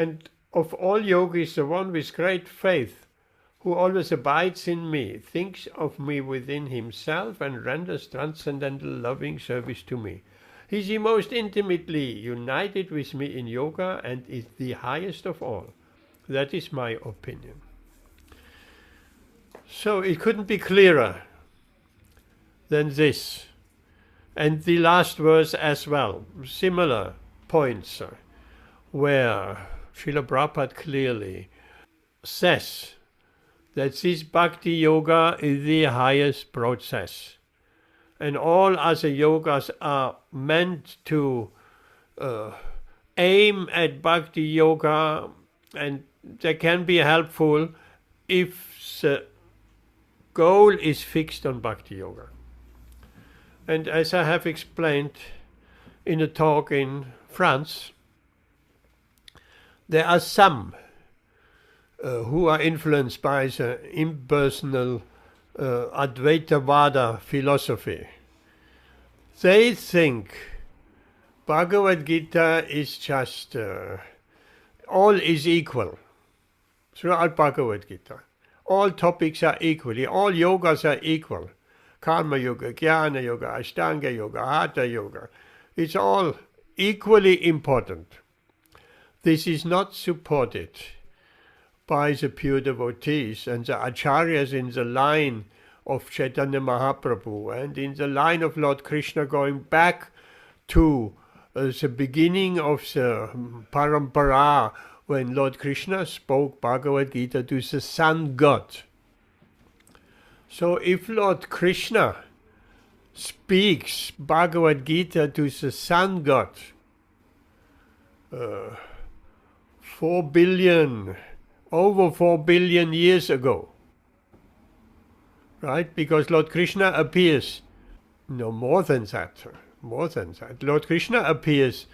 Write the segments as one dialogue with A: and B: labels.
A: And of all yogis, the one with great faith, who always abides in me, thinks of me within himself and renders transcendental loving service to me. He is the most intimately united with me in yoga and is the highest of all. That is my opinion. So it couldn't be clearer than this. And the last verse as well, similar points, where Srila Prabhupada clearly says that this bhakti yoga is the highest process. And all other yogas are meant to aim at bhakti yoga, and they can be helpful if the goal is fixed on bhakti yoga. And as I have explained in a talk in France, there are some who are influenced by the impersonal Advaitavada philosophy. They think Bhagavad Gītā is just all is equal throughout Bhagavad Gītā. All topics are equally, all yogas are equal. Karma yoga, jñāna yoga, aṣṭāṅga yoga, hatha yoga. It's all equally important. This is not supported by the pure devotees and the acharyas in the line of Chaitanya Mahaprabhu and in the line of Lord Krishna, going back to the beginning of the parampara, when Lord Krishna spoke Bhagavad Gītā to the sun god. So if Lord Krishna speaks Bhagavad Gītā to the sun god over 4 billion years ago, right? Because Lord Krishna appears, no, more than that. Lord Krishna appears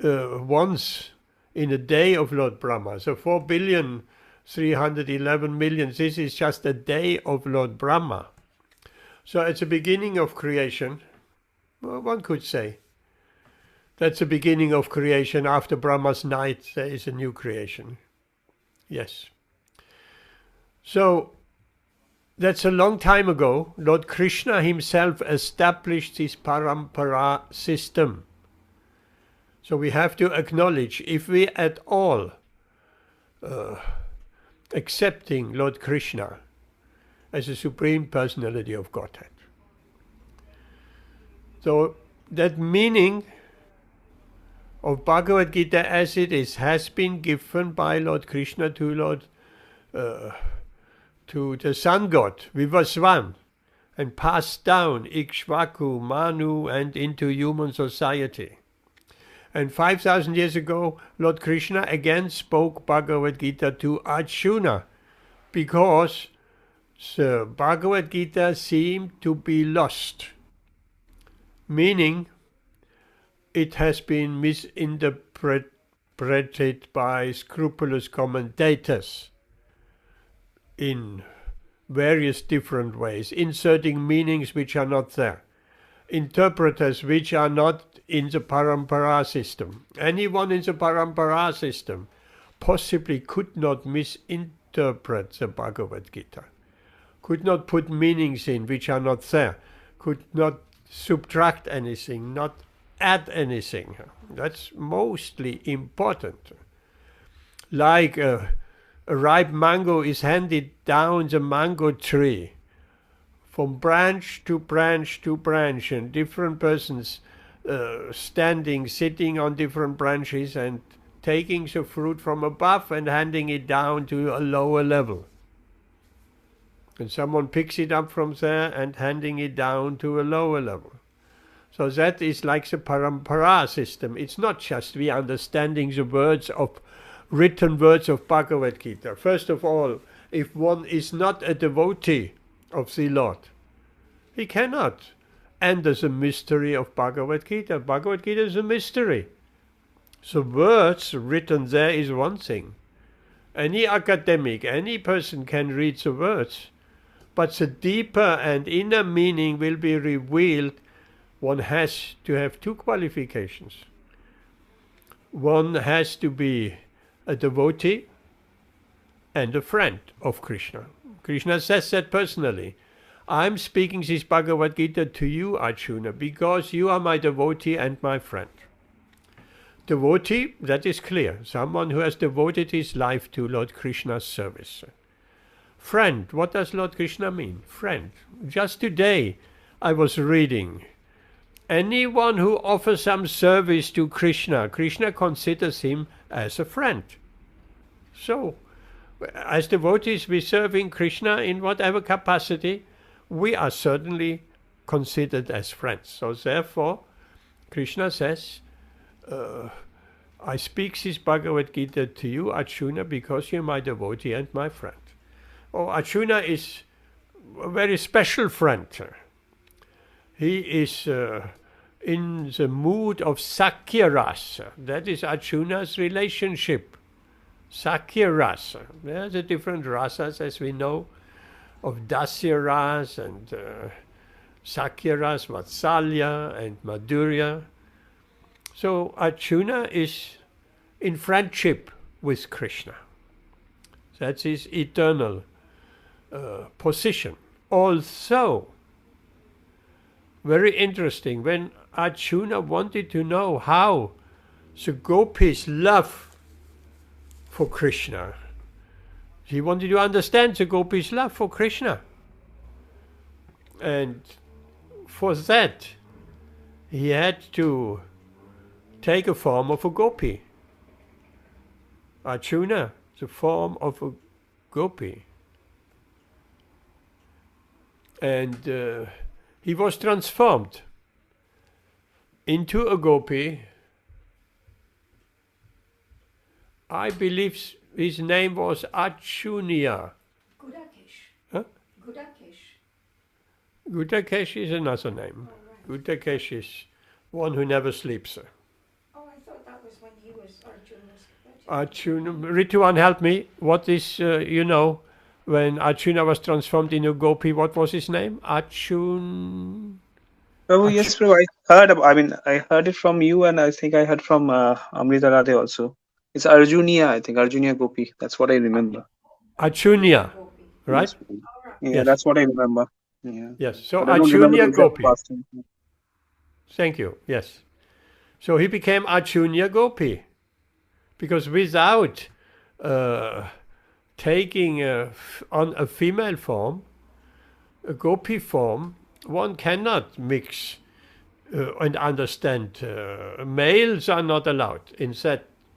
A: once in a day of Lord Brahma. So 4,311,000,000, this is just a day of Lord Brahma. So at the beginning of creation, well, one could say, that's the beginning of creation. After Brahma's night, there is a new creation. Yes. So that's a long time ago. Lord Krishna himself established this parampara system. So we have to acknowledge, if we at all accepting Lord Krishna as a Supreme Personality of Godhead. So that meaning of Bhagavad Gītā as it is has been given by Lord Krishna to the sun god Vivasvan, and passed down Ikshvaku, Manu, and into human society. And 5,000 years ago, Lord Krishna again spoke Bhagavad Gītā to Arjuna, because the Bhagavad Gītā seemed to be lost, meaning it has been misinterpreted by scrupulous commentators in various different ways, inserting meanings which are not there, interpreters which are not in the parampara system. Anyone in the parampara system possibly could not misinterpret the Bhagavad Gītā, could not put meanings in which are not there, could not subtract anything, not add anything. That's mostly important. Like a ripe mango is handed down the mango tree from branch to branch to branch, and different persons sitting on different branches and taking the fruit from above and handing it down to a lower level. And someone picks it up from there and handing it down to a lower level. So that is like the parampara system. It's not just we understanding the written words of Bhagavad Gītā. First of all, if one is not a devotee of the Lord, he cannot enter the mystery of Bhagavad Gītā. Bhagavad Gītā is a mystery. The words written there is one thing. Any academic, any person can read the words, but the deeper and inner meaning will be revealed. One has to have two qualifications. One has to be a devotee and a friend of Krishna. Krishna says that personally. I'm speaking this Bhagavad Gita to you, Arjuna, because you are my devotee and my friend. Devotee, that is clear. Someone who has devoted his life to Lord Krishna's service. Friend, what does Lord Krishna mean? Friend. Just today I was reading, anyone who offers some service to Krishna, Krishna considers him as a friend. So, as devotees, we serving Krishna in whatever capacity, we are certainly considered as friends. So therefore, Krishna says, I speak this Bhagavad Gita to you, Arjuna, because you're my devotee and my friend. Oh, Arjuna is a very special friend. He is in the mood of Sakhya Rasa. That is Arjuna's relationship. Sakhya Rasa. There are the different rasas, as we know, of Dasya Ras and Sakhya Ras, Vatsalya and Madhurya. So Arjuna is in friendship with Krishna. That's his eternal position. Also, very interesting, when Arjuna wanted to know how the gopis love for Krishna, he wanted to understand the gopis' love for Krishna. And for that, he had to take a form of a gopi. Arjuna, the form of a gopi. And he was transformed into a gopi. I believe his name was Arjunia.
B: Gudakesh.
A: Huh?
B: Gudakesh.
A: Gudakesh is another name.
B: Oh, right.
A: Gudakesh is one who never sleeps.
B: Oh, I thought that was when he was Arjuna's.
A: Arjuna, Rituan, help me. What is, when Arjuna was transformed into a gopi, what was his name? Arjun.
C: Oh, yes, Prabhu. I heard it from you, and I think I heard from Amrita Radhe also. It's Arjunia, I think. Arjunia Gopi. That's what I remember.
A: Arjunia, right?
C: Yes. Yeah,
A: Yes.
C: that's what I remember. Yeah.
A: Yes, so
C: But I don't remember the
A: Arjunia
C: exact
A: Gopi.
C: past name.
A: Thank you, yes. So he became Arjunia Gopi. Because without taking on a female form, a gopi form, one cannot mix and understand. Males are not allowed in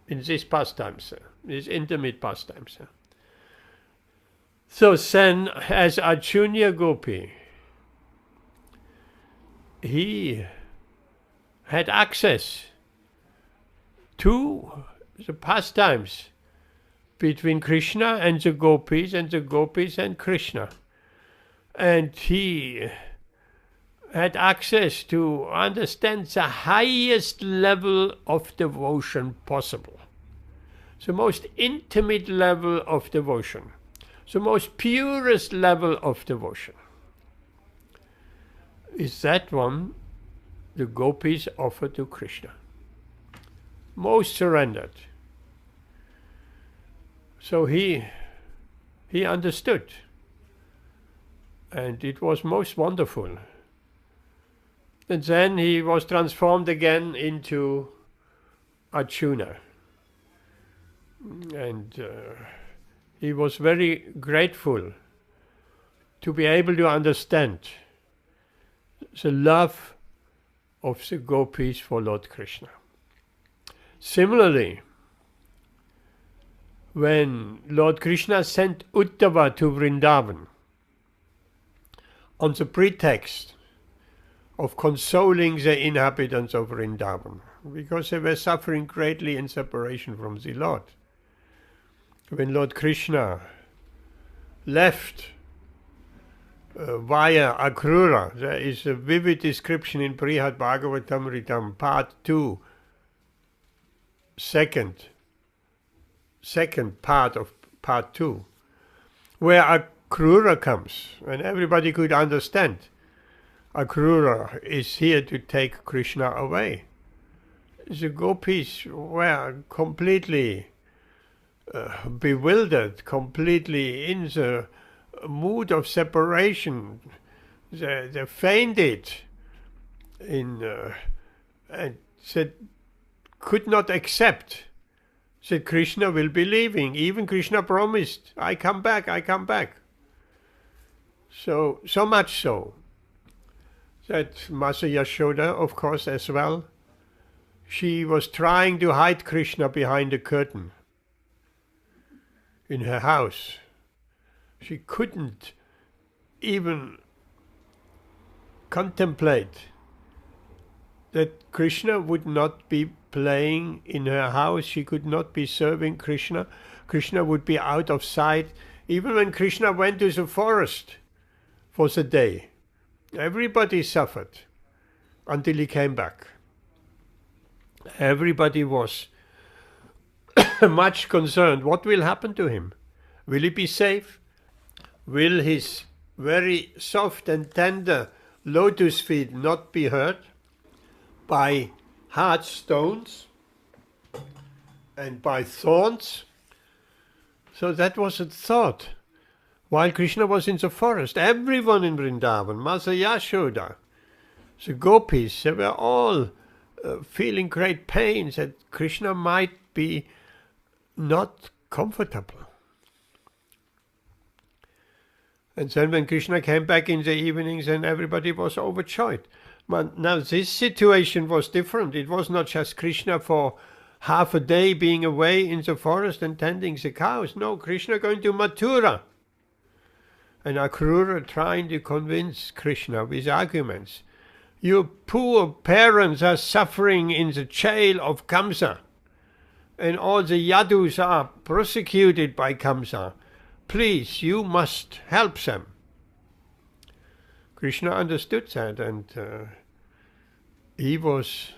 A: these pastimes, these intimate pastimes. So then, as Arjunia Gopi, he had access to the pastimes between Krishna and the gopis and Krishna. And he had access to understand the highest level of devotion possible. The most intimate level of devotion. The most purest level of devotion. Is that one the gopis offer to Krishna. Most surrendered. So he understood, and it was most wonderful. And then he was transformed again into Arjuna, and he was very grateful to be able to understand the love of the gopis for Lord Krishna. Similarly, when Lord Krishna sent Uddhava to Vrindavan on the pretext of consoling the inhabitants of Vrindavan, because they were suffering greatly in separation from the Lord. When Lord Krishna left via Akrura, there is a vivid description in Brihad Bhagavatamritam, part 2, second part of part 2, where Akrura comes, and everybody could understand. Akrura is here to take Krishna away. The gopis were completely bewildered, completely in the mood of separation. They fainted and said, could not accept that Krishna will be leaving. Even Krishna promised, I come back, I come back. So much so that Mother Yashoda, of course, as well, she was trying to hide Krishna behind a curtain in her house. She couldn't even contemplate that Krishna would not be playing in her house. She could not be serving Krishna. Krishna would be out of sight. Even when Krishna went to the forest for the day, everybody suffered until he came back. Everybody was much concerned. What will happen to him? Will he be safe? Will his very soft and tender lotus feet not be hurt by hard stones and by thorns? So that was a thought. While Krishna was in the forest, everyone in Vrindavan, Mother Yashoda, the gopis, they were all feeling great pain that Krishna might be not comfortable. And then when Krishna came back in the evenings, then everybody was overjoyed. But now this situation was different. It was not just Krishna for half a day being away in the forest and tending the cows. No, Krishna going to Mathura. And Akrura trying to convince Krishna with arguments. Your poor parents are suffering in the jail of Kamsa. And all the Yadus are persecuted by Kamsa. Please, you must help them. Krishna understood that, and he was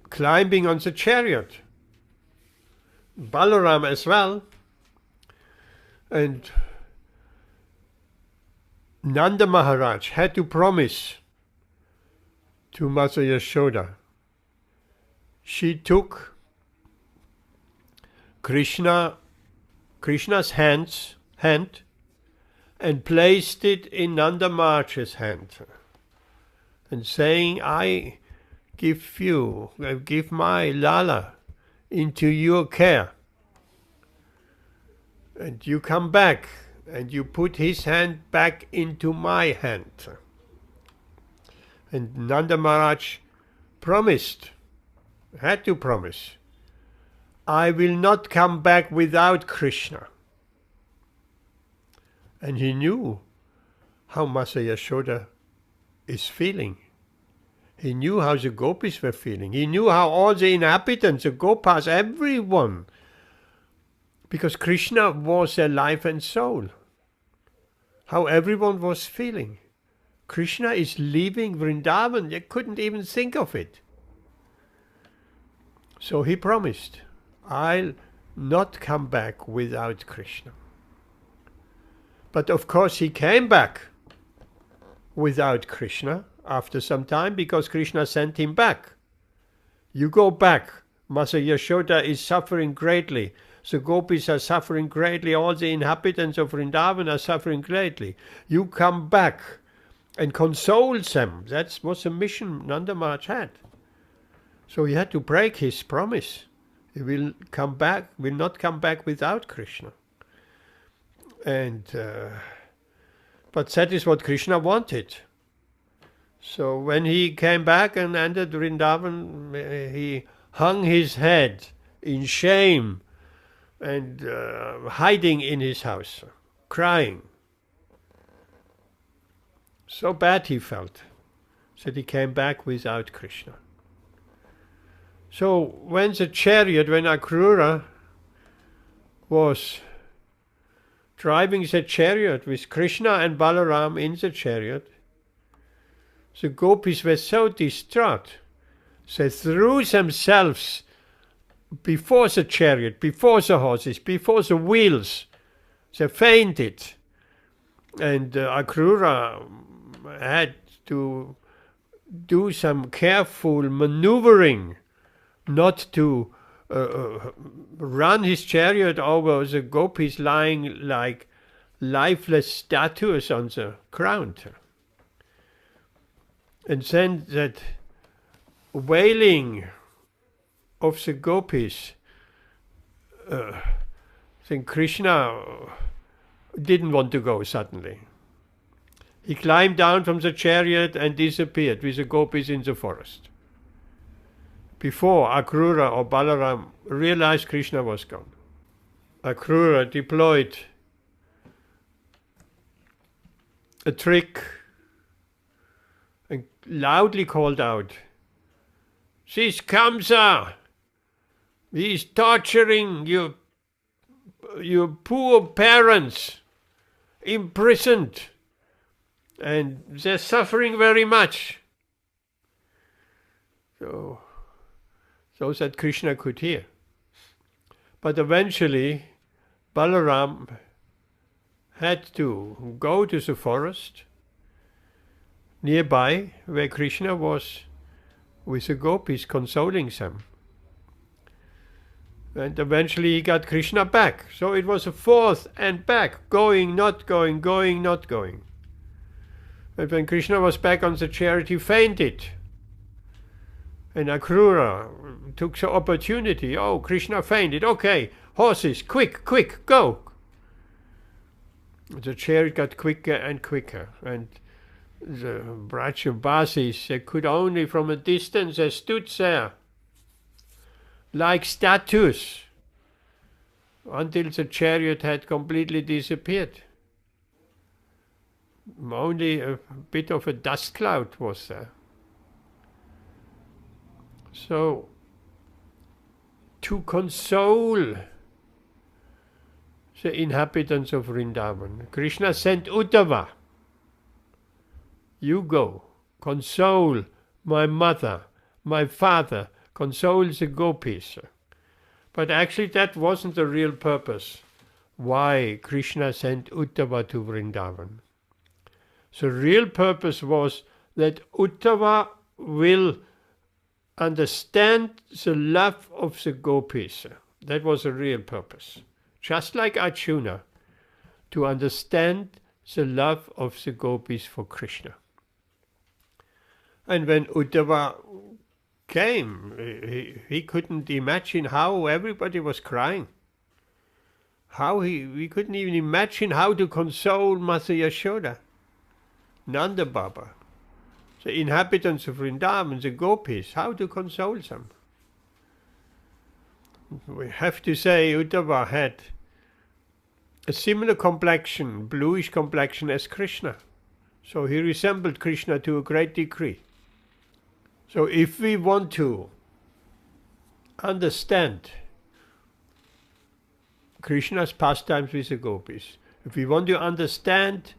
A: climbing on the chariot. Balaram as well. And Nanda Maharaj had to promise to Mother Yashoda. She took Krishna's hand and placed it in Nanda Maharaj's hand, and saying, I give my Lala into your care, and you come back and you put his hand back into my hand. And Nanda Maharaj promised, had to promise, I will not come back without Krishna. And he knew how Mother Yashoda is feeling. He knew how the gopis were feeling. He knew how all the inhabitants, the gopas, everyone, because Krishna was their life and soul, how everyone was feeling. Krishna is leaving Vrindavan. They couldn't even think of it. So he promised, I'll not come back without Krishna. But of course he came back without Krishna after some time, because Krishna sent him back. You go back. Mother Yashoda is suffering greatly. The gopis are suffering greatly. All the inhabitants of Vrindavan are suffering greatly. You come back and console them. That was a mission Nanda Maharaj had. So he had to break his promise. He will not come back without Krishna. And but that is what Krishna wanted. So when he came back and entered Vrindavan, he hung his head in shame and hiding in his house, crying. So bad he felt that he came back without Krishna. So when Akrura was driving the chariot with Krishna and Balaram in the chariot, the gopis were so distraught, they threw themselves before the chariot, before the horses, before the wheels. They fainted. And Akrura had to do some careful maneuvering not to run his chariot over the gopis lying like lifeless statues on the ground. And then that wailing of the gopis, then Krishna didn't want to go suddenly. He climbed down from the chariot and disappeared with the gopis in the forest, before Akrura or Balaram realized Krishna was gone. Akrura deployed a trick and loudly called out, "This Kamsa, he is torturing your poor parents, imprisoned, and they're suffering very much." So that Krishna could hear. But eventually Balaram had to go to the forest nearby where Krishna was with the gopis consoling them. And eventually he got Krishna back. So it was a forth and back, going, not going, going, not going. And when Krishna was back on the chariot, he fainted. And Akrura took the opportunity. Oh, Krishna fainted. Okay, horses, quick, quick, go. The chariot got quicker and quicker. And the Brajavasis, they could only from a distance, they stood there like statues until the chariot had completely disappeared. Only a bit of a dust cloud was there. So, to console the inhabitants of Vrindavan, Krishna sent Uddhava. You go, console my mother, my father, console the gopis. But actually that wasn't the real purpose why Krishna sent Uddhava to Vrindavan. The real purpose was that Uddhava will understand the love of the gopis. That was the real purpose. Just like Arjuna, to understand the love of the gopis for Krishna. And when Uddhava came, he couldn't imagine how everybody was crying. We couldn't even imagine how to console Mother Yashoda, Nanda Baba, the inhabitants of Vrindavan, the gopis, how to console them. We have to say Uddhava had a similar complexion, bluish complexion as Krishna. So he resembled Krishna to a great degree. So if we want to understand Krishna's pastimes with the gopis, if we want to understand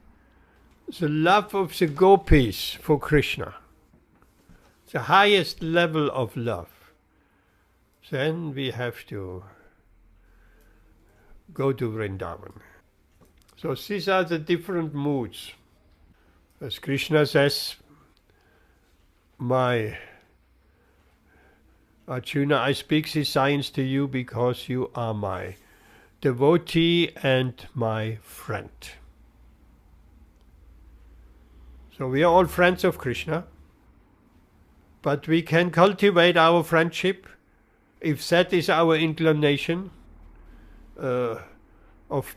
A: the love of the gopis for Krishna, the highest level of love, then we have to go to Vrindavan. So these are the different moods. As Krishna says, my Arjuna, I speak this science to you because you are my devotee and my friend. So we are all friends of Krishna, but we can cultivate our friendship if that is our inclination of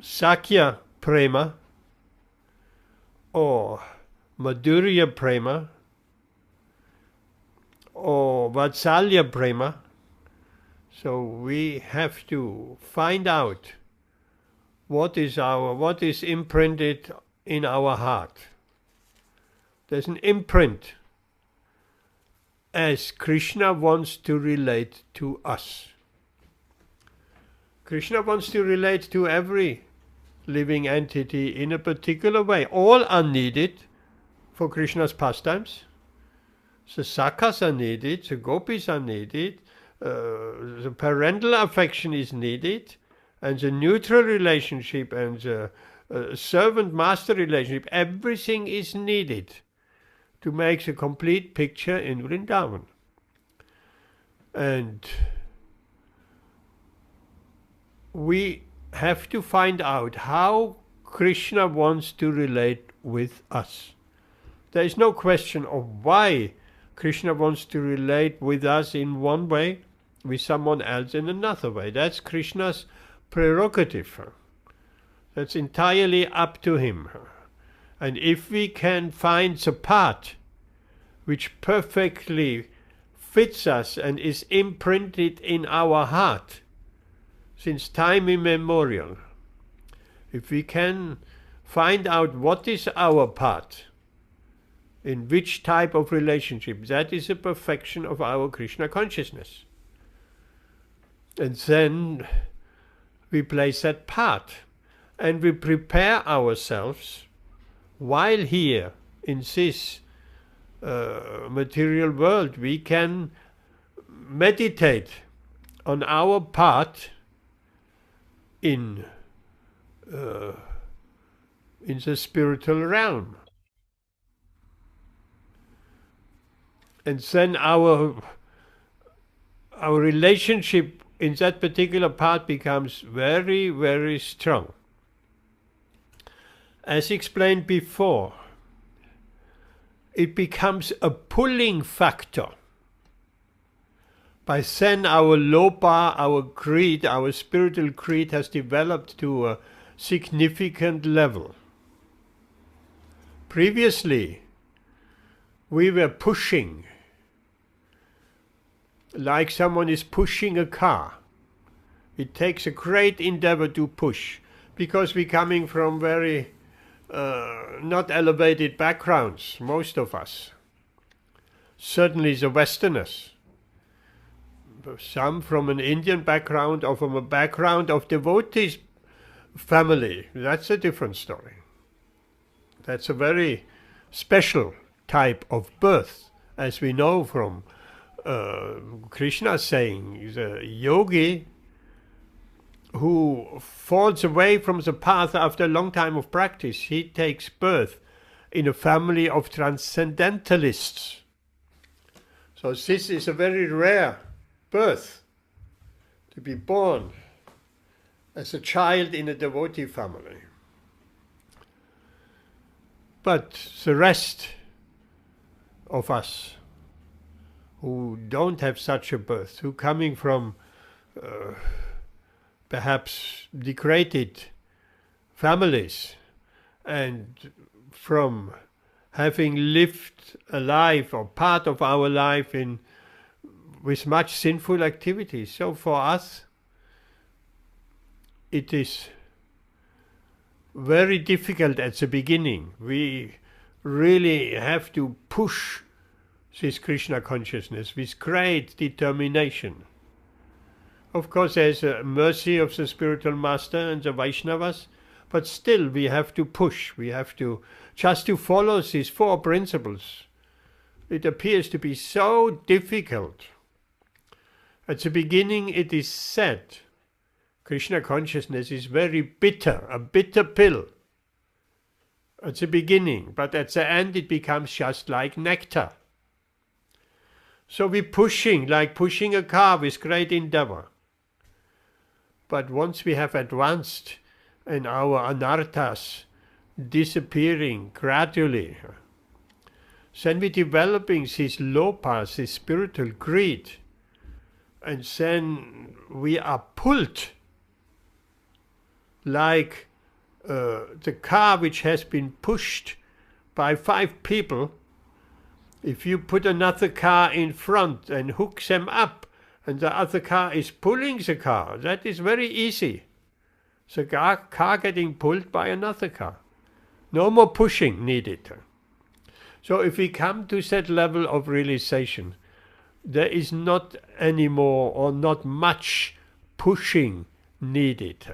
A: Sakya Prema or Madhurya Prema or Vatsalya Prema. So we have to find out what is imprinted in our heart. There's an imprint as Krishna wants to relate to us. Krishna wants to relate to every living entity in a particular way. All are needed for Krishna's pastimes. The sakhas are needed, the gopis are needed, the parental affection is needed, and the neutral relationship and the servant-master relationship, everything is needed to make the complete picture in Vrindavan. And we have to find out how Krishna wants to relate with us. There is no question of why Krishna wants to relate with us in one way, with someone else in another way. That's Krishna's prerogative. That's entirely up to him. And if we can find the path which perfectly fits us and is imprinted in our heart since time immemorial, if we can find out what is our path, in which type of relationship, that is a perfection of our Krishna consciousness. And then we place that path and we prepare ourselves while here in this material world. We can meditate on our path in the spiritual realm. And then our relationship in that particular path becomes very, very strong. As explained before, it becomes a pulling factor. By then our lopa, our greed, our spiritual greed has developed to a significant level. Previously, we were pushing, like someone is pushing a car. It takes a great endeavor to push, because we're coming from very not elevated backgrounds, most of us. Certainly the Westerners. Some from an Indian background or from a background of devotees family. That's a different story. That's a very special type of birth, as we know from Krishna saying, the yogi who falls away from the path after a long time of practice, he takes birth in a family of transcendentalists. So this is a very rare birth, to be born as a child in a devotee family. But the rest of us who don't have such a birth, who coming from perhaps degraded families and from having lived a life or part of our life with much sinful activities. So for us, it is very difficult at the beginning. We really have to push this Krishna consciousness with great determination. Of course, there's a mercy of the spiritual master and the Vaishnavas, but still we have to push. We have to just to follow these four principles. It appears to be so difficult. At the beginning it is said, Krishna consciousness is very bitter, a bitter pill. At the beginning, but at the end it becomes just like nectar. So we're pushing, like pushing a car with great endeavor. But once we have advanced and our anarthas disappearing gradually, then we're developing this lopas, this spiritual greed, and then we are pulled like the car which has been pushed by 5 people. If you put another car in front and hook them up, and the other car is pulling the car, that is very easy. The car getting pulled by another car. No more pushing needed. So if we come to that level of realization, there is not anymore or not much pushing needed.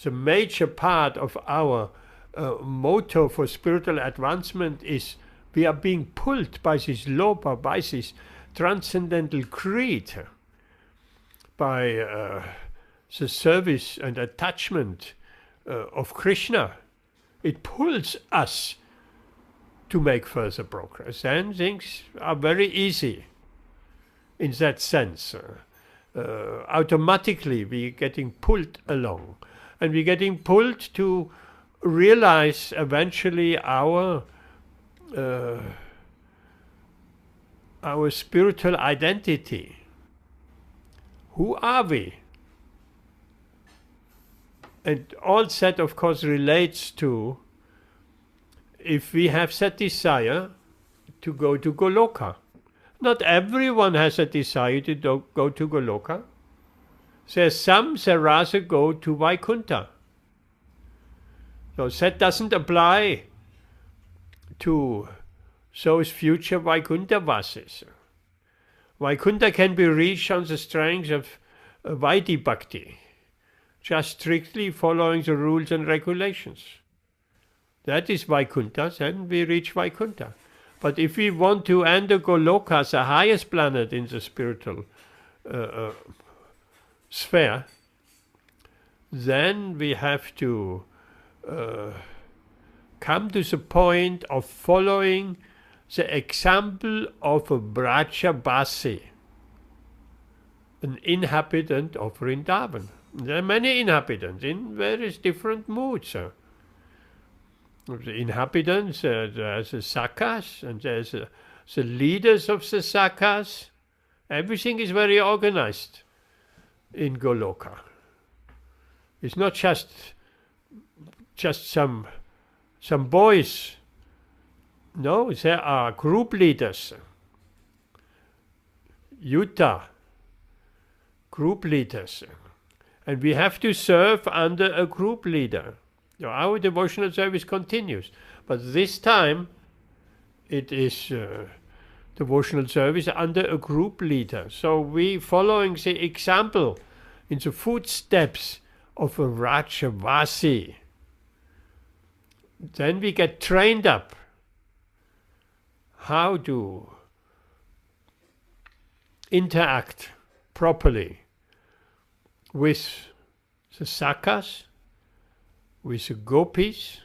A: The major part of our motto for spiritual advancement is we are being pulled by this lopa, by this transcendental greed, by the service and attachment of Krishna. It pulls us to make further progress. And things are very easy. in that sense. Automatically we're getting pulled along, and we're getting pulled to realize eventually our spiritual identity. Who are we? And all that, of course, relates to if we have that desire to go to Goloka. Not everyone has a desire to go to Goloka. There's some that rather go to Vaikuntha. So that doesn't apply to those future Vaikuntha vases. Vaikuntha can be reached on the strength of Vaidhi Bhakti, just strictly following the rules and regulations. That is Vaikuntha, then we reach Vaikuntha. But if we want to enter Goloka, the highest planet in the spiritual sphere, then we have to come to the point of following the example of a Brajabasi, an inhabitant of Vrindavan. There are many inhabitants in various different moods. The inhabitants, there's the Sakas, and there's the leaders of the Sakas. Everything is very organized in Goloka. It's not just some boys. No, there are group leaders. Yuta, group leaders. And we have to serve under a group leader. Our devotional service continues, but this time it is devotional service under a group leader. So we following the example in the footsteps of a Rajavasi. Then we get trained up how to interact properly with the Sakas, with the gopis,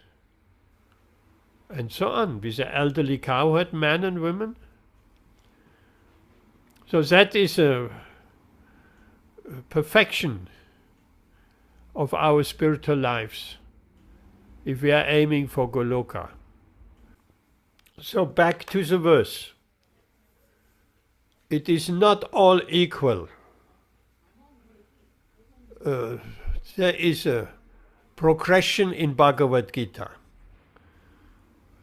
A: and so on, with the elderly cowherd men and women. So that is a perfection of our spiritual lives, if we are aiming for Goloka. So back to the verse. It is not all equal. There is a progression in Bhagavad Gītā.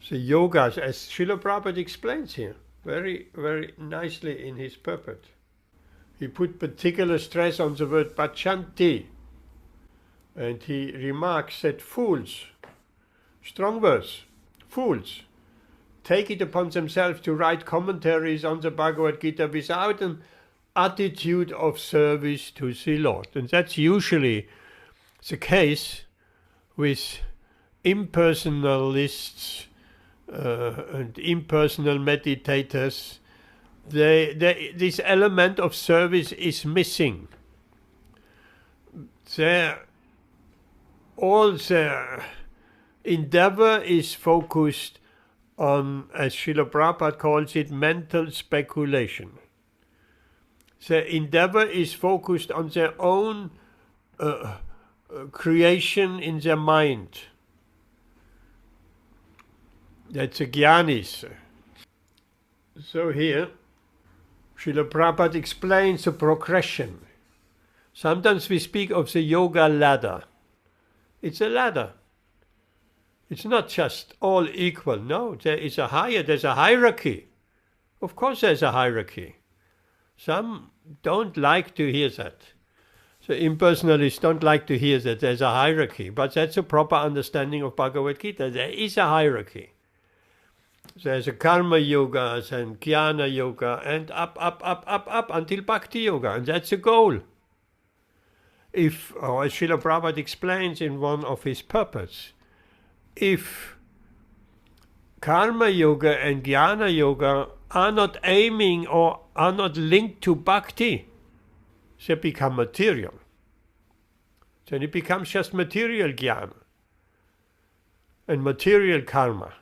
A: The yogas, as Srila Prabhupada explains here, very, very nicely in his purport. He put particular stress on the word pachanti, and he remarks that fools, strong verse, fools, take it upon themselves to write commentaries on the Bhagavad Gītā without an attitude of service to the Lord. And that's usually the case with impersonalists and impersonal meditators. This element of service is missing. All their endeavor is focused on, as Srila Prabhupada calls it, mental speculation. Their endeavor is focused on their own creation in their mind. That's the jñānis. So here, Srila Prabhupada explains the progression. Sometimes we speak of the yoga ladder. It's a ladder. It's not just all equal. No, there's a hierarchy. Of course there's a hierarchy. Some don't like to hear that. So impersonalists don't like to hear that there's a hierarchy, but that's a proper understanding of Bhagavad Gītā. There is a hierarchy. There's a karma yoga and jnana yoga and up until bhakti yoga, and that's the goal. As Srila Prabhupada explains in one of his purports, if karma yoga and jnana yoga are not aiming or are not linked to bhakti, they become material. Then it becomes just material jnana and material karma.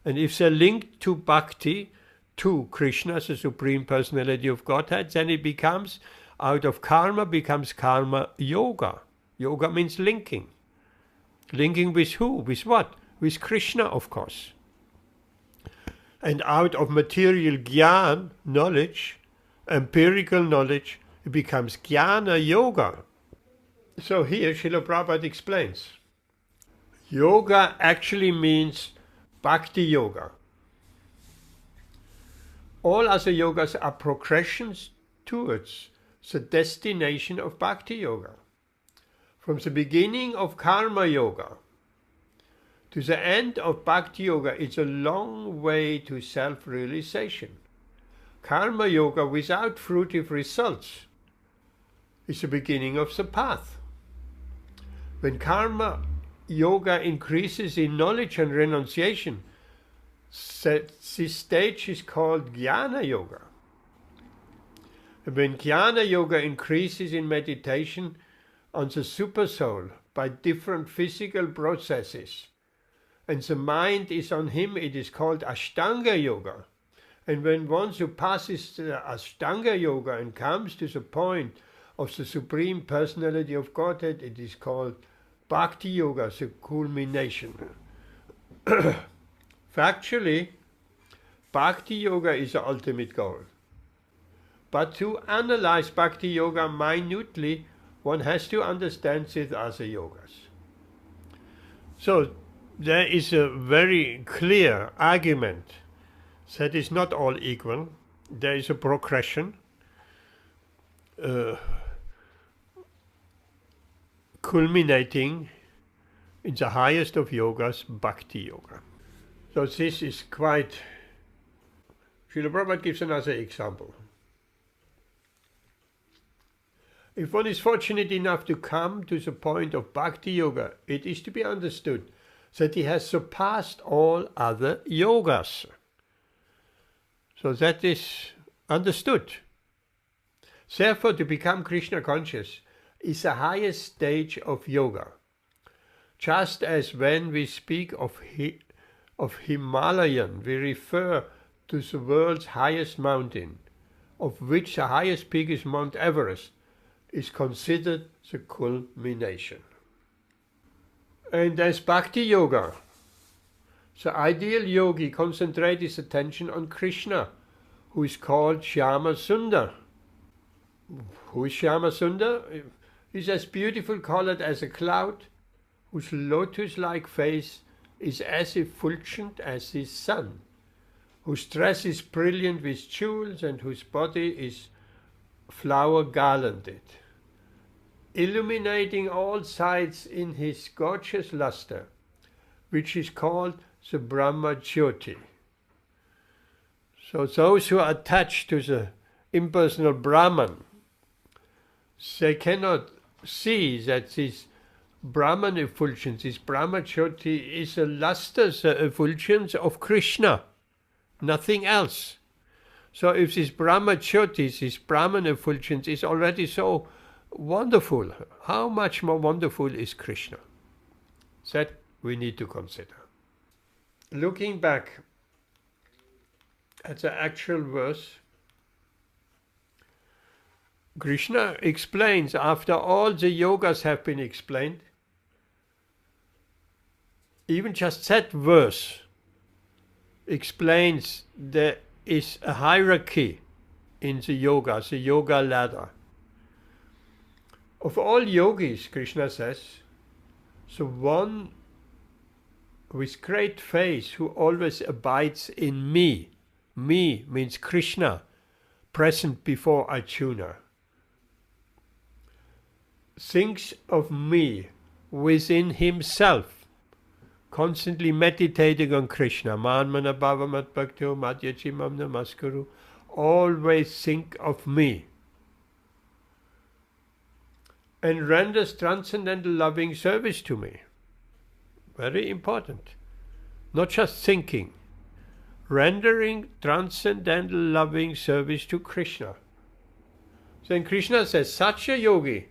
A: And if they're linked to bhakti, to Krishna, the Supreme Personality of Godhead, then it becomes, out of karma becomes karma yoga. Yoga means linking. Linking with who? With what? With Krishna, of course. And out of material jnana, knowledge, empirical knowledge, it becomes jnana yoga. So here Srila Prabhupada explains. Yoga actually means bhakti yoga. All other yogas are progressions towards the destination of bhakti yoga. From the beginning of karma yoga to the end of bhakti yoga, it's a long way to self-realization. Karma yoga without fruitive results is the beginning of the path. When karma yoga increases in knowledge and renunciation, this stage is called jnana yoga. And when jnana yoga increases in meditation on the supersoul by different physical processes, and the mind is on him, it is called aṣṭāṅga yoga. And when one surpasses the aṣṭāṅga yoga and comes to the point of the Supreme Personality of Godhead, it is called bhakti yoga, the culmination. Factually, bhakti yoga is the ultimate goal. But to analyze bhakti yoga minutely, one has to understand these other yogas. So there is a very clear argument that is not all equal. There is a progression, culminating in the highest of yogas, bhakti yoga. So this is quite... Srila Prabhupada gives another example. If one is fortunate enough to come to the point of bhakti yoga, it is to be understood that he has surpassed all other yogas. So that is understood. Therefore, to become Krishna conscious is the highest stage of yoga. Just as when we speak of Himalayan, we refer to the world's highest mountain, of which the highest peak is Mount Everest, is considered the culmination. And as bhakti yoga, the ideal yogi concentrates his attention on Krishna, who is called Shyama Sundar. Who is Shyama Sundar? He is as beautiful colored as a cloud, whose lotus-like face is as effulgent as his sun, whose dress is brilliant with jewels and whose body is flower garlanded, illuminating all sides in his gorgeous luster, which is called the Brahma Jyoti. So those who are attached to the impersonal Brahman, they cannot see that this Brahman effulgence, this Brahma Jyoti, is a luster, the effulgence of Krishna, nothing else. So if this Brahma Jyoti, this Brahman effulgence is already so wonderful, how much more wonderful is Krishna? That we need to consider. Looking back at the actual verse, Krishna explains, after all the yogas have been explained, even just that verse explains there is a hierarchy in the yogas, the yoga ladder. Of all yogis, Krishna says, the one with great faith who always abides in me. Me means Krishna, present before Arjuna. Thinks of me within himself, constantly meditating on Krishna. Manmana bhava mat bhakto madhyachimam namaskuru. Always think of me. And renders transcendental loving service to me. Very important. Not just thinking. Rendering transcendental loving service to Krishna. Then Krishna says, such a yogi,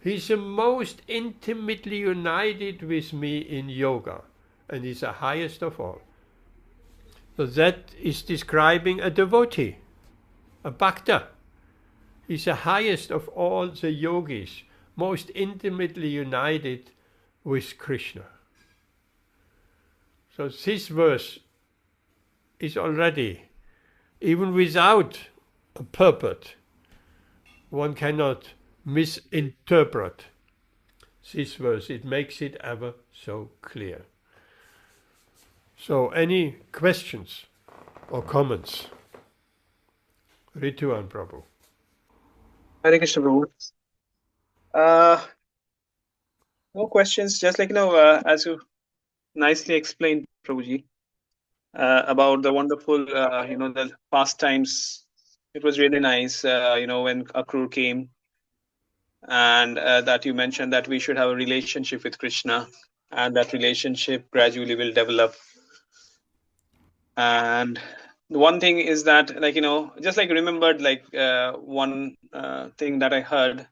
A: he is the most intimately united with me in yoga, and is the highest of all. So that is describing a devotee, a bhakta. He's the highest of all the yogis, most intimately united with Krishna. So this verse is already, even without a purport, one cannot misinterpret this verse. It makes it ever so clear. So any questions or comments? Rituan Prabhu.
C: Hare Krishna Prabhu. Uh, no questions. Just like as you nicely explained, Prabhuji, about the wonderful, the pastimes. It was really nice, when Akrur came, and that you mentioned that we should have a relationship with Krishna, and that relationship gradually will develop. And one thing is that, just like remembered, one thing that I heard,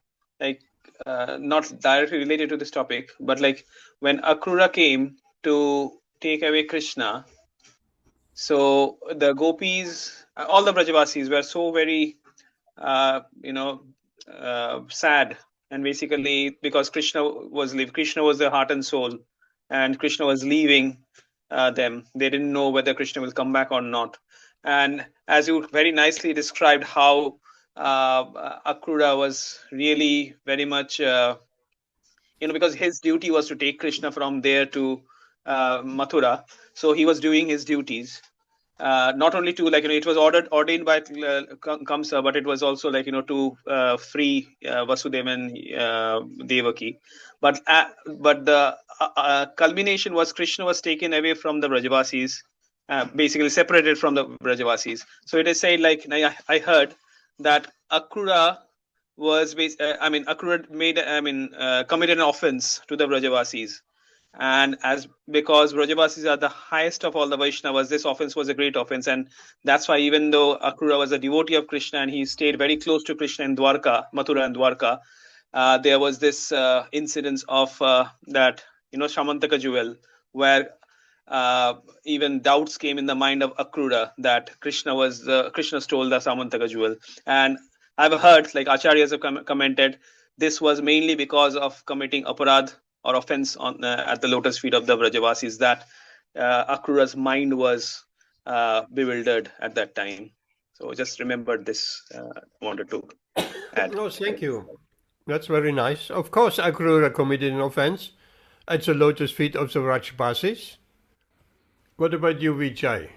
C: not directly related to this topic, but like when Akrura came to take away Krishna, so the gopis, all the Brajavasis were so very, sad, and basically because Krishna was the heart and soul, and Krishna was leaving them. They didn't know whether Krishna will come back or not. And as you very nicely described how Akrura was really very much, because his duty was to take Krishna from there to Mathura. So he was doing his duties. Not only to it was ordained by Kamsa, but it was also to free Vasudeva and Devaki. But the culmination was Krishna was taken away from the Brajavasis, basically separated from the Brajavasis. So it is said, I heard that Akrura was Akrura committed an offense to the Brajavasis. And as because Brajavasis are the highest of all the Vaishnavas, this offense was a great offense, and that's why even though Akrura was a devotee of Krishna and he stayed very close to Krishna in Dwarka, Mathura and Dwarka, there was this incidence of that Shamantaka jewel, where even doubts came in the mind of Akrura that Krishna stole the Samantaka jewel. And I've heard, like Acharyas have commented, this was mainly because of committing aparadh or offense on at the lotus feet of the Brajavasis, that Akrura's mind was bewildered at that time. So just remembered this. Wanted to add.
A: No, thank you. That's very nice. Of course, Akrura committed an offense at the lotus feet of the Brajavasis. What about you, Vijay?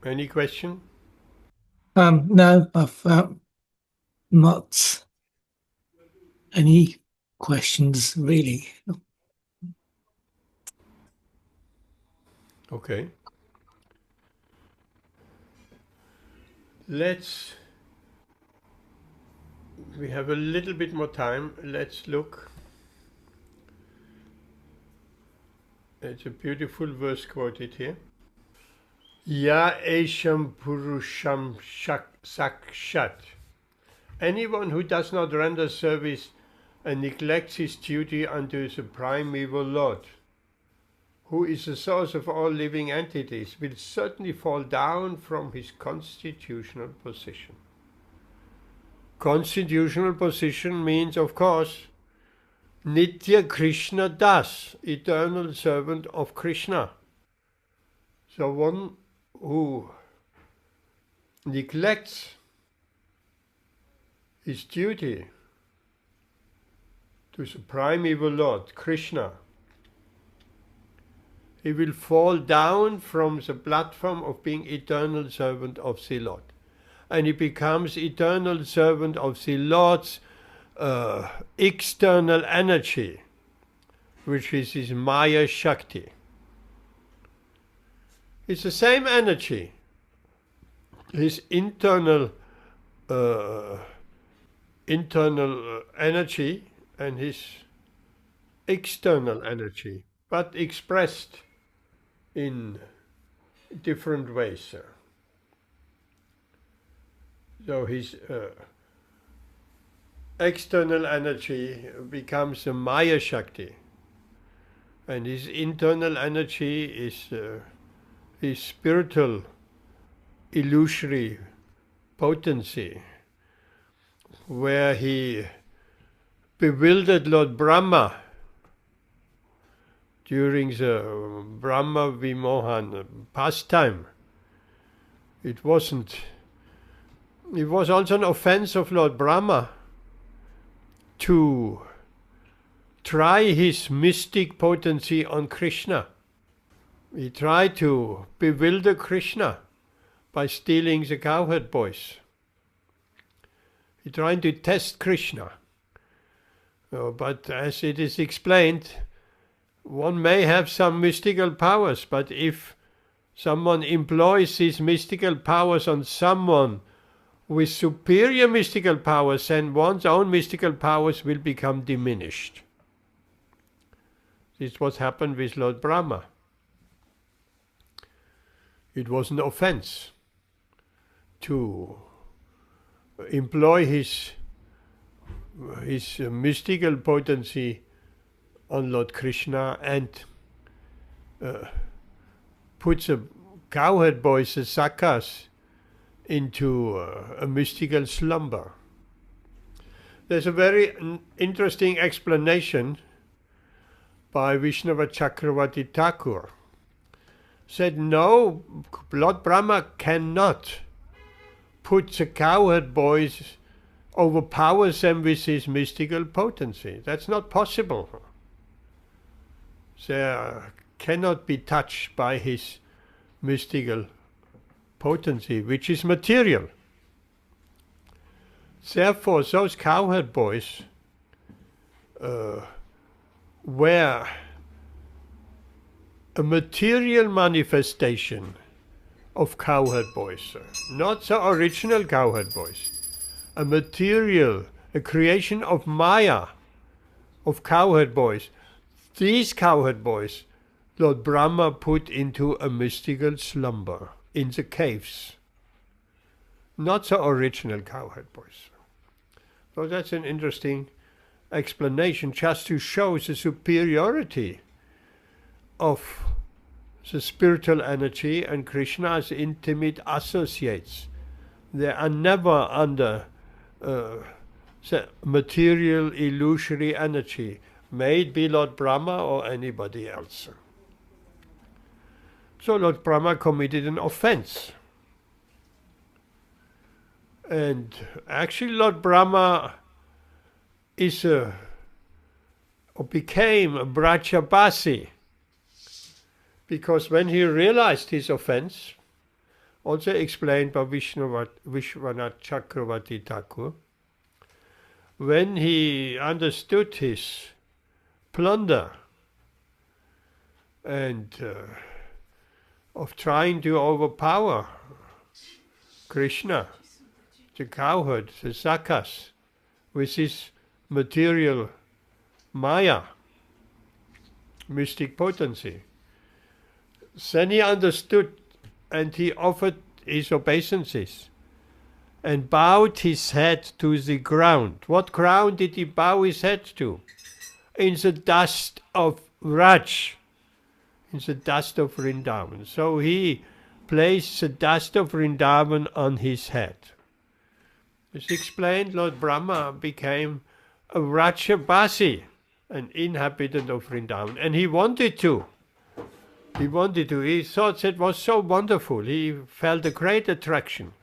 A: Any question?
D: No, I've not any questions really.
A: Okay. We have a little bit more time. Let's look. It's a beautiful verse quoted here. Ya esham purusham sakshat. Anyone who does not render service and neglects his duty unto the primeval Lord, who is the source of all living entities, will certainly fall down from his constitutional position. Constitutional position means, of course, Nitya Krishna Das, eternal servant of Krishna. So one who neglects his duty to the primeval Lord, Krishna, he will fall down from the platform of being eternal servant of the Lord. And he becomes eternal servant of the Lord's external energy, which is his Maya Shakti. It's the same energy, his internal energy and his external energy, but expressed in different ways. So his external energy becomes a Maya Shakti, And his internal energy is his spiritual illusory potency, where he bewildered Lord Brahma during the Brahma Vimohan pastime. It was also an offense of Lord Brahma to try his mystic potency on Krishna. He tried to bewilder Krishna by stealing the cowherd boys. He tried to test Krishna. But as it is explained, one may have some mystical powers, but if someone employs these mystical powers on someone with superior mystical powers, then one's own mystical powers will become diminished. This is what happened with Lord Brahma. It was an offense to employ his mystical potency on Lord Krishna and put the cowherd boys, the sakas, into a mystical slumber. There's a very interesting explanation by Vaishnava Chakravarti Thakur. Said, no, Lord Brahma cannot put the cowherd boys, overpower them with his mystical potency. That's not possible. They cannot be touched by his mystical potency, which is material. Therefore, those cowherd boys were a material manifestation of cowherd boys, not the original cowherd boys. A material, a creation of Maya, of cowherd boys. These cowherd boys, Lord Brahma put into a mystical slumber in the caves. Not the original cowherd boys. So that's an interesting explanation, just to show the superiority of the spiritual energy and Krishna's intimate associates. They are never under the material illusory energy, may it be Lord Brahma or anybody else. So Lord Brahma committed an offense. And actually Lord Brahma is or became a Brajabasi, because when he realized his offense, also explained by Vishwanath Chakravarti Thakur, when he understood his plunder and of trying to overpower Krishna, the cowherd, the sakas, with his material Maya, mystic potency. Then he understood and he offered his obeisances and bowed his head to the ground. What ground did he bow his head to? In the dust of Raj, in the dust of Vrindavan. So he placed the dust of Vrindavan on his head. As explained, Lord Brahma became a Vrajabasi, an inhabitant of Vrindavan, and he wanted to. He thought it was so wonderful. He felt a great attraction.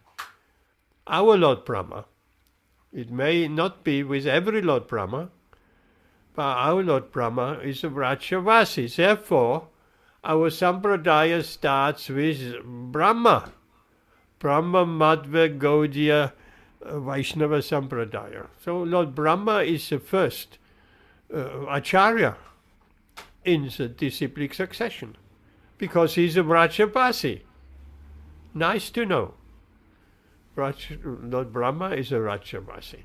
A: Our Lord Brahma, it may not be with every Lord Brahma, but our Lord Brahma is a Vrajavasi. Therefore, our Sampradaya starts with Brahma. Brahma Madhva Gaudiya Vaishnava Sampradaya. So Lord Brahma is the first Acharya in the disciplic succession, because he's a Vrajabasi. Nice to know. Lord Brahma is a Vrajabasi.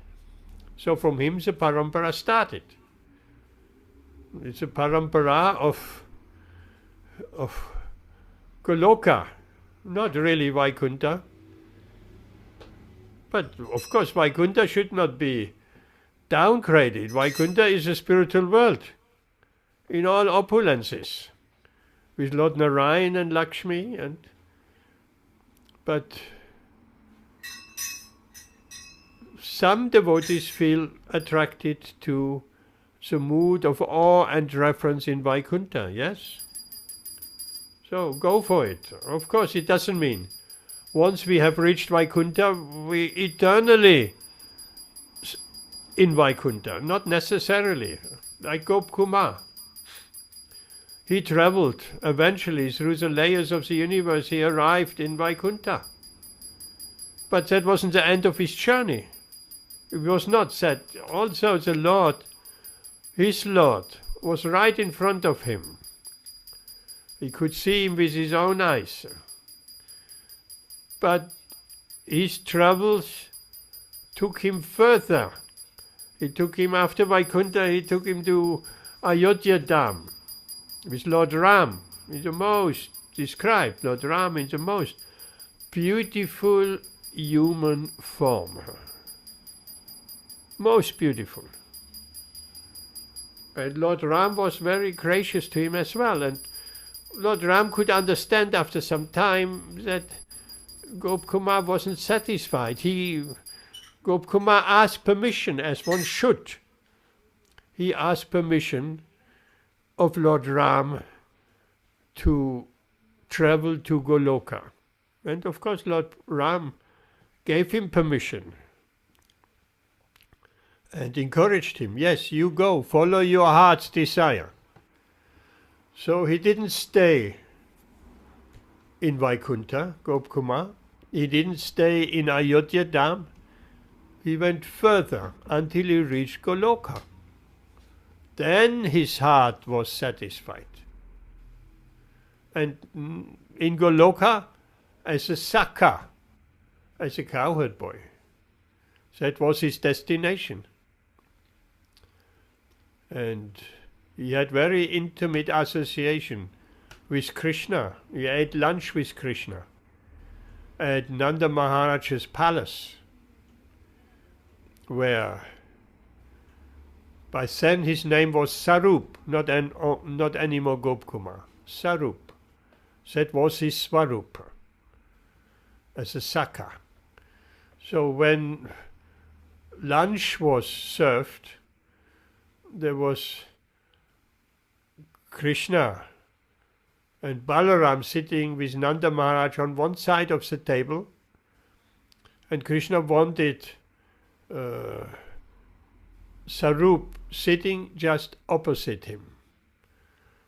A: So from him the parampara started. It's a parampara of Goloka, not really Vaikuntha. But of course Vaikuntha should not be downgraded. Vaikuntha is a spiritual world. in all opulences, with Lord Narayan and Lakshmi, but some devotees feel attracted to the mood of awe and reverence in Vaikuntha, yes? So go for it. Of course, it doesn't mean once we have reached Vaikuntha, we eternally in Vaikuntha. Not necessarily. Like Gop Kumar. He traveled eventually through the layers of the universe. He arrived in Vaikuntha. But that wasn't the end of his journey. It was not that. Also the Lord, his Lord, was right in front of him. He could see him with his own eyes. But his travels took him further. He took him after Vaikuntha, he took him to Ayodhya Dham with Lord Ram, in the most described, Lord Ram in the most beautiful human form. Most beautiful. And Lord Ram was very gracious to him as well. And Lord Ram could understand after some time that Gop Kumar wasn't satisfied. Gop Kumar asked permission, as one should. He asked permission of Lord Ram to travel to Goloka. And of course Lord Ram gave him permission and encouraged him, yes, you go, follow your heart's desire. So he didn't stay in Vaikuntha, Gop Kumar. He didn't stay in Ayodhya Dham. He went further until he reached Goloka. Then his heart was satisfied. And in Goloka, as a Saka, as a cowherd boy, that was his destination. And he had very intimate association with Krishna. He ate lunch with Krishna at Nanda Maharaj's palace, where by then his name was Sarup, not anymore Gop Kumar. Sarup. That was his Swarup as a Saka. So when lunch was served, there was Krishna and Balaram sitting with Nanda Maharaj on one side of the table, and Krishna wanted Sarup sitting just opposite him.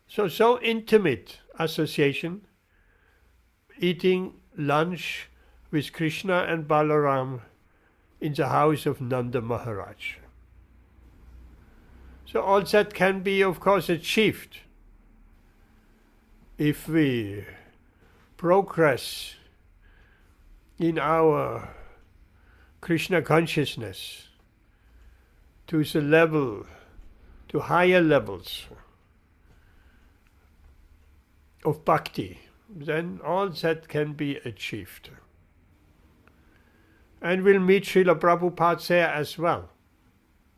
A: So intimate association, eating lunch with Krishna and Balaram in the house of Nanda Maharaj. So all that can be, of course, achieved if we progress in our Krishna consciousness to the level, to higher levels of bhakti, then all that can be achieved. And we'll meet Srila Prabhupada there as well.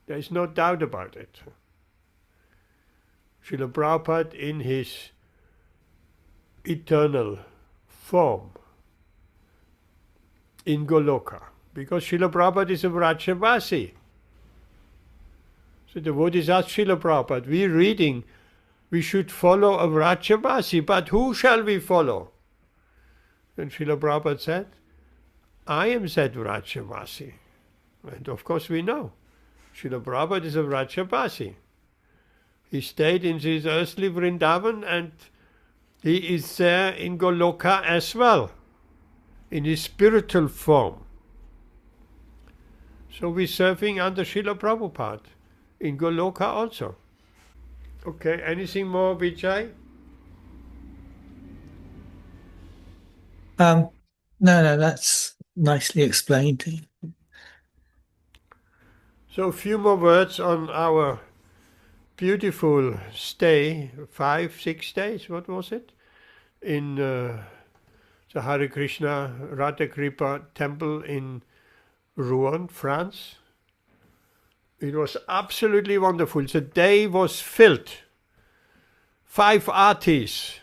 A: There is no doubt about it. Srila Prabhupada in his eternal form in Goloka, because Srila Prabhupada is a Vrajavasi. So the devotees asked Srila Prabhupada, we're reading, we should follow a Vrajavasi, but who shall we follow? And Srila Prabhupada said, I am that Vrajavasi. And of course we know, Srila Prabhupada is a Vrajavasi. He stayed in his earthly Vrindavan and he is there in Goloka as well, in his spiritual form. So we're serving under Srila Prabhupada in Goloka also. Okay, anything more, Vijay?
D: No, that's nicely explained.
A: So a few more words on our beautiful stay, 5-6 days, what was it? In the Hare Krishna Radha Kripa temple in Rouen, France. It was absolutely wonderful. The day was filled 5 artis,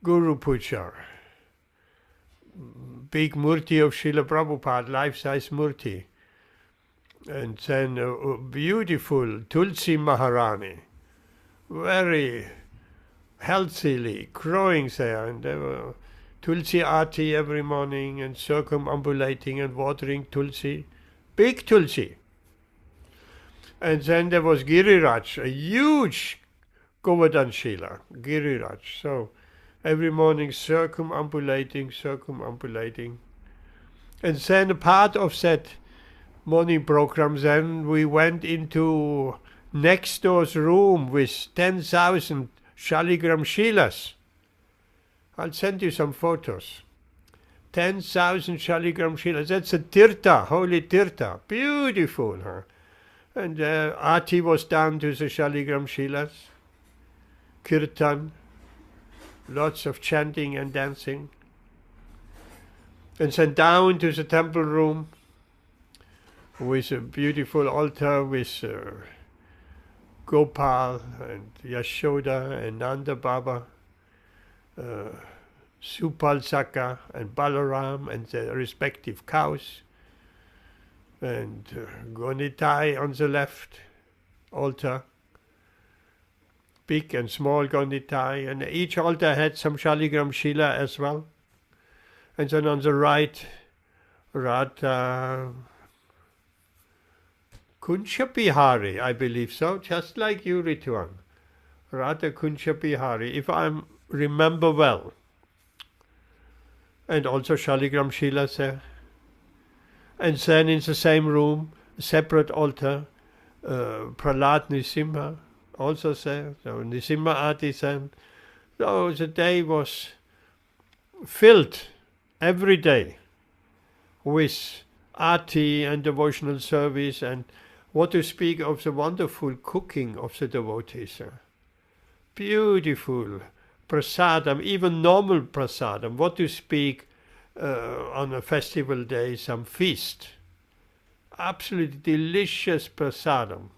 A: Guru Puja, big murti of Srila Prabhupada, life-size murti. And then a beautiful Tulsi Maharani, very healthily growing there, and there were Tulsi Aarti every morning and circumambulating and watering Tulsi, big Tulsi. And then there was Giriraj, a huge Govardhan-shila, Giriraj. So every morning circumambulating. And then a part of that morning program, then we went into next door's room with 10,000 Shaligram Shilas. I'll send you some photos. 10,000 Shaligram Shilas. That's a tirtha, holy tirtha. Beautiful, huh? And Aarti was down to the Shaligram Shilas. Kirtan. Lots of chanting and dancing. And then down to the temple room with a beautiful altar with Gopal and Yashoda and Nanda Baba, Supal Saka and Balaram and their respective cows, and Gonitai on the left altar, big and small Gonitai, and each altar had some Shaligram Shila as well. And then on the right, Radha Kuncha Bihari, I believe so, just like you, Rituan. Radha Kuncha Bihari, if I remember well. And also Shaligram Shila there. And then in the same room, a separate altar, Prahlad Nisimha, also there. So Nisimha Aarti then. So the day was filled every day with Aarti and devotional service, and what to speak of the wonderful cooking of the devotees. Beautiful prasadam, even normal prasadam. What to speak on a festival day, some feast. Absolutely delicious prasadam.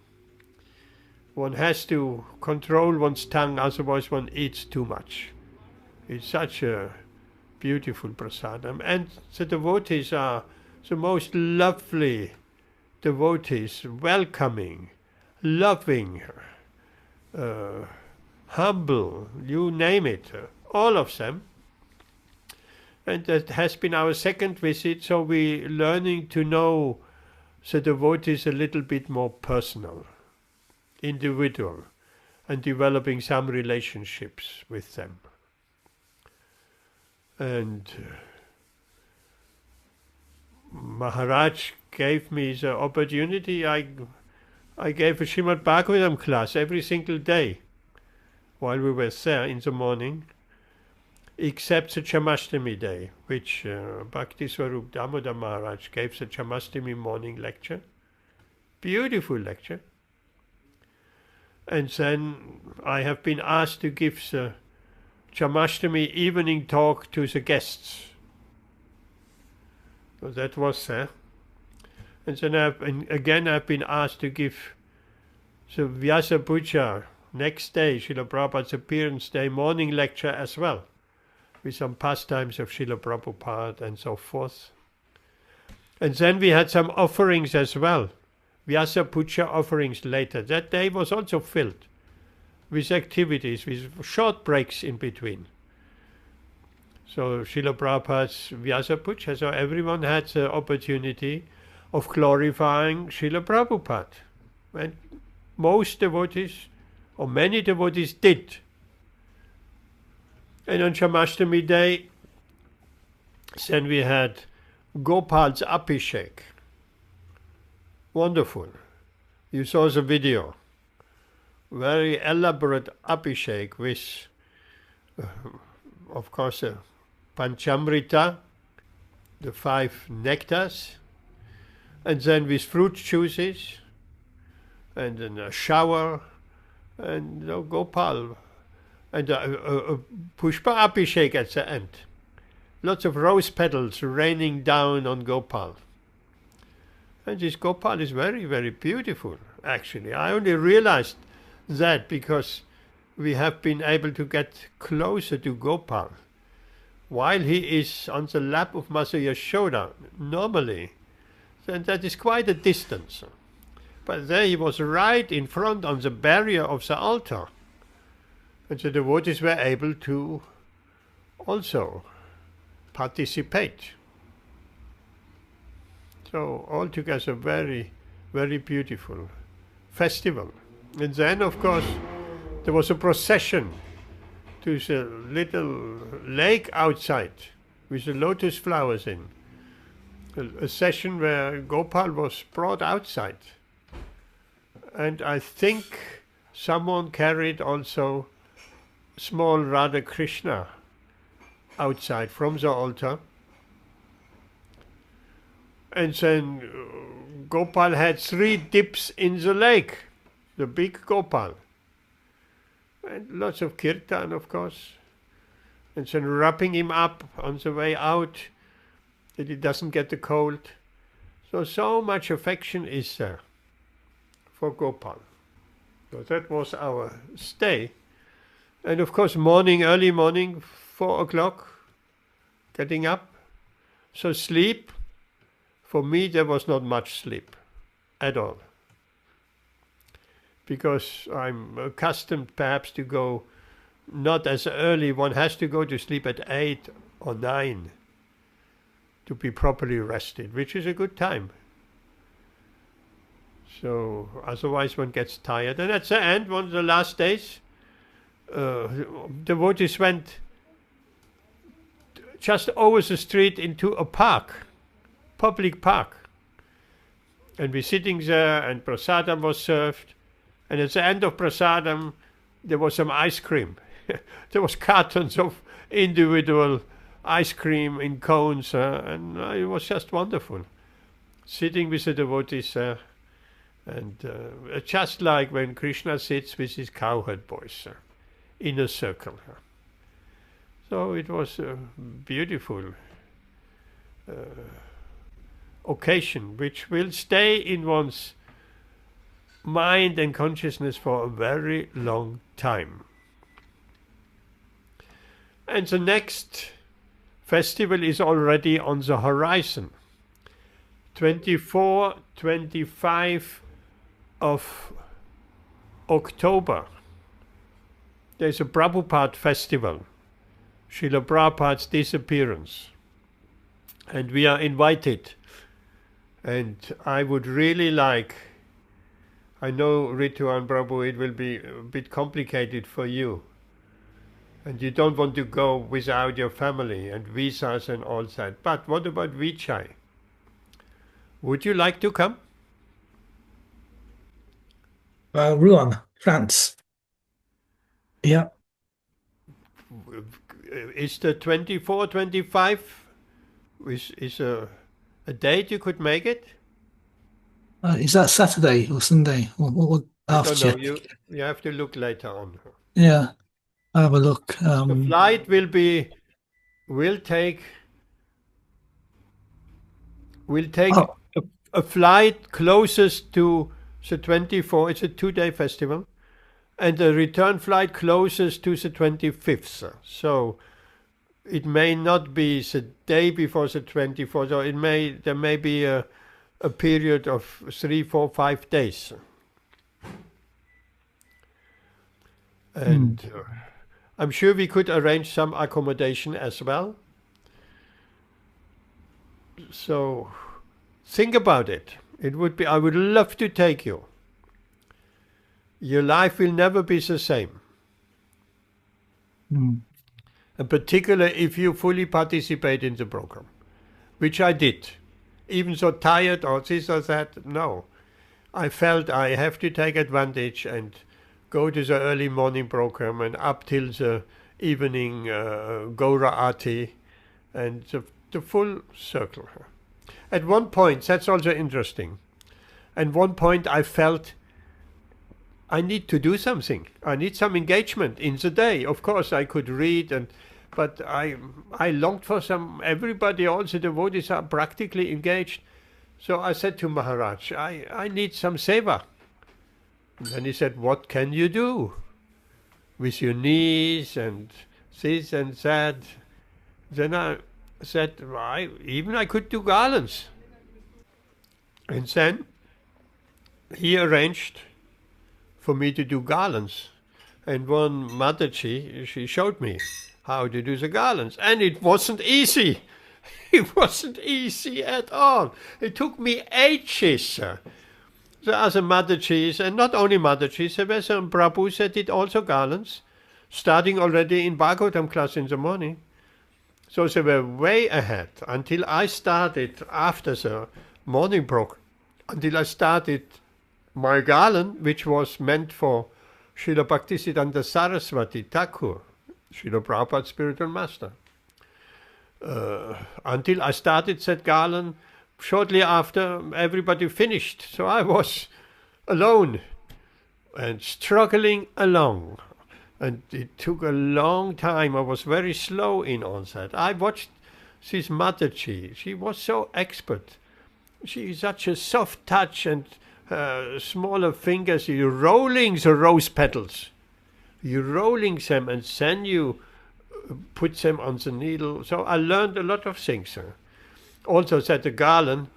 A: One has to control one's tongue, otherwise one eats too much. It's such a beautiful prasadam. And the devotees are the most lovely devotees, welcoming, loving, humble, you name it, all of them. And that has been our second visit, so we're learning to know the devotees a little bit more personal, individual, and developing some relationships with them. And Maharaj gave me the opportunity. I gave a Srimad Bhagavatam class every single day while we were there in the morning, except the Jamashtami day, which Bhakti Swarup Damodar Maharaj gave the Jamashtami morning lecture. Beautiful lecture. And then I have been asked to give the Jamashtami evening talk to the guests. So that was there. And then I've been asked to give the Vyasa Puja next day, Srila Prabhupada's appearance day, morning lecture as well, with some pastimes of Srila Prabhupada and so forth. And then we had some offerings as well, Vyasa Puja offerings later. That day was also filled with activities, with short breaks in between. So Srila Prabhupada's Vyasa Puja, so everyone had the opportunity of glorifying Srila Prabhupada. And most devotees, or many devotees, did. And on Jamashtami day, then we had Gopal's Abhishek. Wonderful. You saw the video. Very elaborate Abhishek with, of course, Panchamrita, the 5 nectars, and then with fruit juices, and then a shower, and Gopal, and a Pushpa Abhishek at the end. Lots of rose petals raining down on Gopal. And this Gopal is very, very beautiful, actually. I only realized that because we have been able to get closer to Gopal while he is on the lap of Mother Yashoda normally. And that is quite a distance. But there he was right in front on the barrier of the altar. And the devotees were able to also participate. So altogether very, very beautiful festival. And then of course there was a procession to the little lake outside with the lotus flowers in. A session where Gopal was brought outside. And I think someone carried also small Radha Krishna outside from the altar. And then Gopal had 3 dips in the lake, the big Gopal. And lots of kirtan, of course. And then wrapping him up on the way out, that he doesn't get the cold. So much affection is there for Gopal. So that was our stay. And of course early morning, 4 o'clock, getting up. So sleep, for me there was not much sleep at all. Because I'm accustomed perhaps to go not as early, one has to go to sleep at 8 or 9. To be properly rested, which is a good time. So otherwise one gets tired. And at the end, one of the last days, devotees went just over the street into a park, public park. And we're sitting there and prasadam was served. And at the end of prasadam, there was some ice cream. There was cartons of individual ice cream in cones, and it was just wonderful. Sitting with the devotees and just like when Krishna sits with his cowherd boys in a circle. So it was a beautiful occasion which will stay in one's mind and consciousness for a very long time. And the next festival is already on the horizon. 24, 25 of October. There's a Prabhupada festival, Srila Prabhupada's disappearance. And we are invited. And I would really like, I know Ritu and Prabhu, it will be a bit complicated for you. And you don't want to go without your family and visas and all that. But what about Vijay? Would you like to come?
D: Rouen, France. Yeah.
A: Is the 24, 25 is a date you could make it?
D: Is that Saturday or Sunday? Or
A: I
D: after?
A: don't know. You have to look later on.
D: Yeah. I'll have a look.
A: The flight will take a flight closest to the 24. It's a 2-day festival, and the return flight closest to the 25th. So it may not be the day before the 24th. So there may be a period of 3, 4, 5 days, and. I'm sure we could arrange some accommodation as well. So think about it. I would love to take you. Your life will never be the same. And particularly if you fully participate in the program, which I did. Even so tired or this or that, no. I felt I have to take advantage and go to the early morning program and up till the evening Gaura Aarti and the full circle. At one point, that's also interesting, at one point I felt I need to do something. I need some engagement in the day. Of course I could read, but I longed for some, everybody, all the devotees are practically engaged. So I said to Maharaj, I need some seva. And then he said, what can you do? with your knees and this and that. Then I said, I could do garlands. And then he arranged for me to do garlands. And one Mataji, she showed me how to do the garlands. And it wasn't easy. It wasn't easy at all. It took me ages. The other Matajis, and not only Matajis, there were some Prabhus that did also garlands, starting already in Bhagavatam class in the morning. So they were way ahead until I started after the morning program, until I started my garland, which was meant for Srila Bhaktisiddhanta Saraswati Thakur, Srila Prabhupada's spiritual master. Until I started that garland, shortly after everybody finished. So I was alone and struggling along. And it took a long time. I was very slow in all that. I watched this Mataji. She was so expert. She is such a soft touch and smaller fingers. You're rolling the rose petals. You're rolling them and then you put them on the needle. So I learned a lot of things. Also that the garland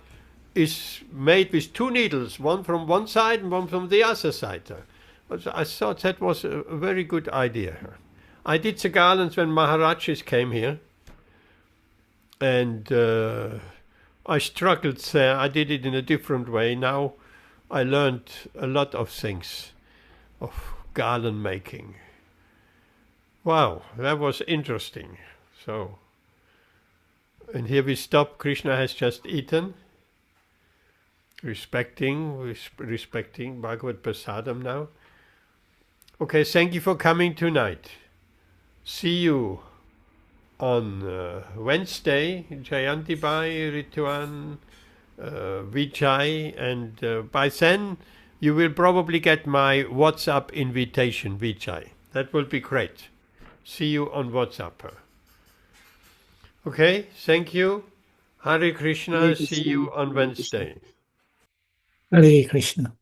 A: is made with two needles, one from one side and one from the other side. I thought that was a very good idea. I did the garlands when Maharajas came here, and I struggled there. I did it in a different way. Now I learned a lot of things of garland making. Wow, that was interesting. So, and here we stop. Krishna has just eaten. Respecting Bhagavad Prasadam now. Okay, thank you for coming tonight. See you on Wednesday, Jayanti Bai, Rituan, Vijay, and by then you will probably get my WhatsApp invitation, Vijay. That will be great. See you on WhatsApp. Okay, thank you. Hare Krishna, see you on Wednesday.
D: Hare Krishna.